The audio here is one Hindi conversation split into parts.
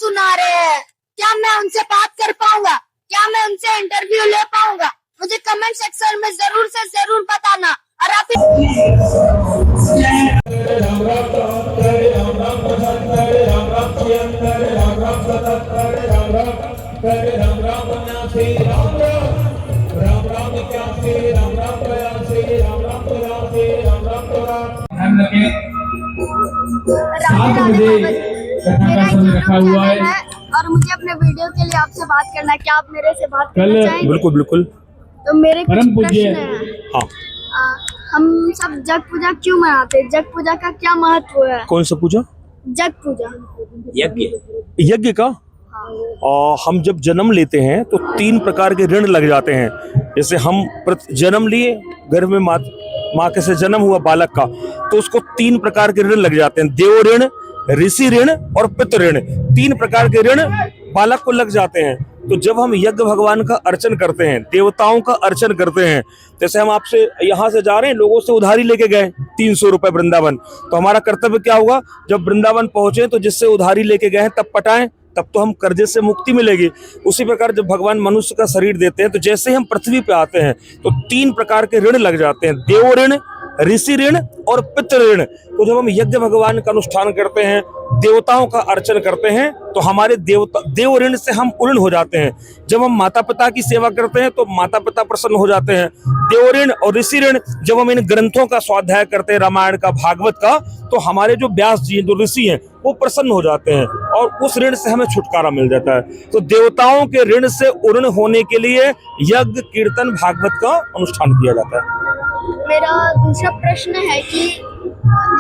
सुना रहे हैं। क्या मैं उनसे बात कर पाऊंगा? क्या मैं उनसे इंटरव्यू ले पाऊंगा? मुझे कमेंट सेक्शन में जरूर से जरूर बताना। और आप मेरा रखा हुआ है और मुझे अपने वीडियो के लिए आपसे बात करना है। क्या आप मेरे से बात करना कल चाहेंगे? बिल्कुल बिल्कुल। तो मेरे कुछ परम प्रश्न पूज्य हैं। हाँ, हम सब जग पूजा क्यों मनाते हैं? जग पूजा का क्या महत्व है? कौन सा पूजा? जग पूजा। यज्ञ का। हम जब जन्म लेते हैं तो 3 प्रकार के ऋण लग जाते हैं। जैसे हम जन्म लिए, घर में माँ के से जन्म हुआ बालक का, तो उसको 3 प्रकार के ऋण लग जाते हैं। देव ऋण, ऋषि ऋण और पितृ ऋण। 3 प्रकार के ऋण बालक को लग जाते हैं। तो जब हम यज्ञ भगवान का अर्चन करते हैं, देवताओं का अर्चन करते हैं, जैसे हम आपसे यहाँ से जा रहे हैं, लोगों से उधारी लेके गए 300 रुपए वृंदावन, तो हमारा कर्तव्य क्या होगा? जब वृंदावन पहुंचे तो जिससे उधारी लेके गए हैं तब पटाएं, तब तो हम कर्जे से मुक्ति मिलेगी। उसी प्रकार जब भगवान मनुष्य का शरीर देते हैं तो जैसे हम पृथ्वी पे आते हैं तो 3 प्रकार के ऋण लग जाते हैं। देव ऋण, ऋषि ऋण और पितृ ऋण। तो जब हम यज्ञ भगवान का अनुष्ठान करते हैं, देवताओं का अर्चन करते हैं, तो हमारे देव ऋण से हम उऋण हो जाते हैं। जब हम माता पिता की सेवा करते हैं तो माता पिता प्रसन्न हो जाते हैं। देव ऋण और ऋषि ऋण, जब हम इन ग्रंथों का स्वाध्याय करते हैं, रामायण का, भागवत का, तो हमारे जो व्यास जी जो ऋषि हैं वो प्रसन्न हो जाते हैं और उस ऋण से हमें छुटकारा मिल जाता है। तो देवताओं के ऋण से उऋण होने के लिए यज्ञ, कीर्तन, भागवत का अनुष्ठान किया जाता है। मेरा दूसरा प्रश्न है कि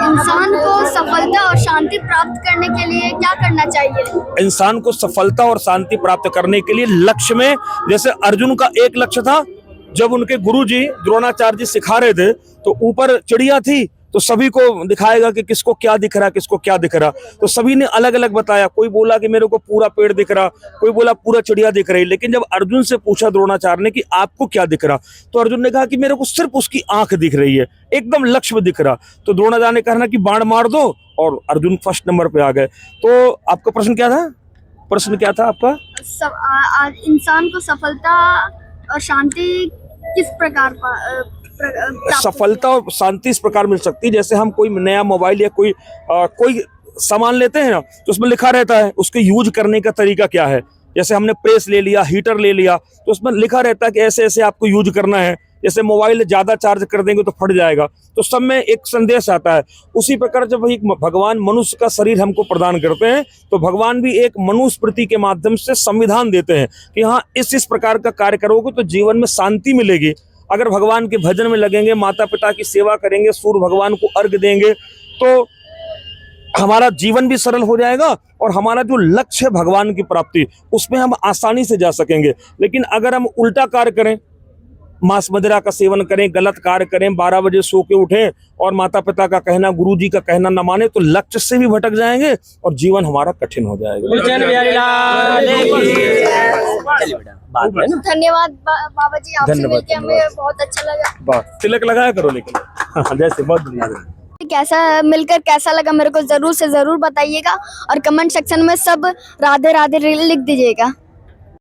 इंसान को सफलता और शांति प्राप्त करने के लिए क्या करना चाहिए? इंसान को सफलता और शांति प्राप्त करने के लिए लक्ष्य में, जैसे अर्जुन का एक लक्ष्य था, जब उनके गुरुजी द्रोणाचार्य जी सिखा रहे थे तो ऊपर चिड़िया थी, तो सभी को दिखाएगा कि किसको क्या दिख रहा, किसको क्या दिख रहा। तो सभी ने अलग अलग बताया। कोई बोला कि मेरे को पूरा पेड़ दिख रहा, कोई बोला पूरा चिड़िया दिख रही। लेकिन जब अर्जुन से पूछा द्रोणाचार्य ने कि आपको क्या दिख रहा, तो अर्जुन ने कहा कि मेरे को सिर्फ उसकी आंख दिख रही है, एकदम लक्ष्य में दिख रहा। तो द्रोणाचार्य ने कहा कि बाण मार दो, और अर्जुन फर्स्ट नंबर पे आ गए। तो आपका प्रश्न क्या था? प्रश्न क्या था आपका? इंसान को सफलता और शांति किस प्रकार सफलता और शांति इस प्रकार मिल सकती है, जैसे हम कोई नया मोबाइल या कोई सामान लेते हैं ना, तो उसमें लिखा रहता है उसके यूज करने का तरीका क्या है। जैसे हमने प्रेस ले लिया, हीटर ले लिया, तो उसमें लिखा रहता है कि ऐसे ऐसे आपको यूज करना है। जैसे मोबाइल ज्यादा चार्ज कर देंगे तो फट जाएगा, तो सब में एक संदेश आता है। उसी प्रकार जब एक भगवान मनुष्य का शरीर हमको प्रदान करते हैं, तो भगवान भी एक मनुस्मृति के माध्यम से संविधान देते हैं कि हाँ, इस प्रकार का कार्य करोगे तो जीवन में शांति मिलेगी। अगर भगवान के भजन में लगेंगे, माता पिता की सेवा करेंगे, सूर्य भगवान को अर्घ देंगे, तो हमारा जीवन भी सरल हो जाएगा और हमारा जो लक्ष्य है भगवान की प्राप्ति, उसमें हम आसानी से जा सकेंगे। लेकिन अगर हम उल्टा कार्य करें, मांस मदिरा का सेवन करें, गलत कार्य करें, 12 बजे सो के उठें और माता पिता का कहना, गुरुजी का कहना न माने, तो लक्ष्य से भी भटक जाएंगे और जीवन हमारा कठिन हो जाएगा। धन्यवाद बाबा जी, आपसे मिलकर हमें बहुत अच्छा लगा। तिलक लगाया करो लेकिन जैसे बहुत धन्यवाद। कैसा मिलकर कैसा लगा मेरे को जरूर से जरूर बताइएगा और कमेंट सेक्शन में सब राधे राधे लिख दीजिएगा।